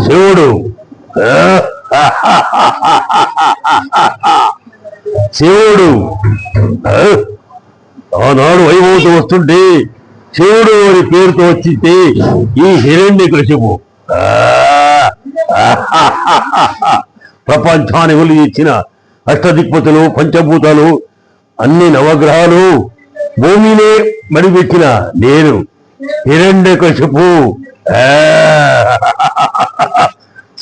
శివుడు శివుడు ఆనాడు వైభవంతో వస్తుంటే శివుడు అని పేరుతో వచ్చితే ఈ హిరణ్యకశిపు ప్రపంచాన్ని ఒలి ఇచ్చిన అష్టదిక్పతులు పంచభూతాలు అన్ని నవగ్రహాలు భూమినే మడిపెట్టిన నేను హిరణ్యకశిపు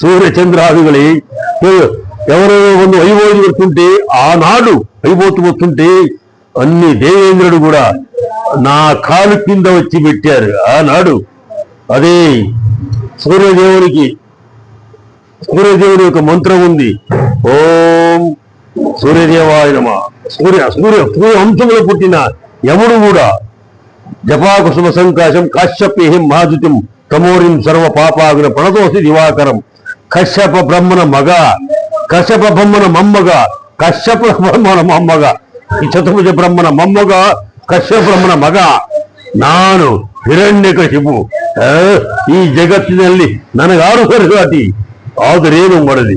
సూర్యచంద్రాదిగಳಿ ఎవరెవరో ಒಂದು వైభవం వస్తుంటే ఆనాడు వైభవతు వస్తుంటే అన్ని దేవేంద్రుడు కూడా నా కాలు కింద వచ్చి పెట్టారు ఆనాడు. అదే సూర్యదేవుని యొక్క మంత్రం ఉంది, ఓం సూర్యదేవాయ నమః. సూర్య వంశంలో పుట్టిన యముడు కూడా జపాకుసుమ సంకాశం కాశ్యపేహిం మహాజుతిం తమోరిం సర్వ పాపాగ్న ప్రణతోసి దివాకరం. కశ్యప బ్రహ్మణ మగ, కశ్యప బ్రహ్మణ మమ్మగ, కశ్యప ಬ್ರಹ್ಮನ ಮೊಮ್ಮಗ, ಈ ಚತುರ್ಭುಜ ಬ್ರಹ್ಮನ ಮೊಮ್ಮಗ, ಕಶ್ಯಪ ಬ್ರಹ್ಮನ ಮಗ ನಾನು ಹಿರಣ್ಯಕಶಿಪು. ಈ ಜಗತ್ತಿನಲ್ಲಿ ನನಗಾರು ಸರಿಸಾಟಿ, ಆದರೇನು ಮಾಡಲಿ,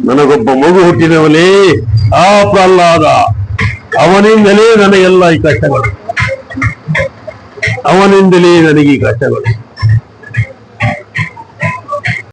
ನನಗೊಬ್ಬ ಮಗು ಹುಟ್ಟಿದವಲೇ ಆ ಪ್ರಹ್ಲಾದ, ಅವನಿಂದಲೇ ನನಗೆಲ್ಲ ಈ ಕಷ್ಟಗಳು, ಅವನಿಂದಲೇ ನನಗೆ ಈ ಕಷ್ಟಗಳು.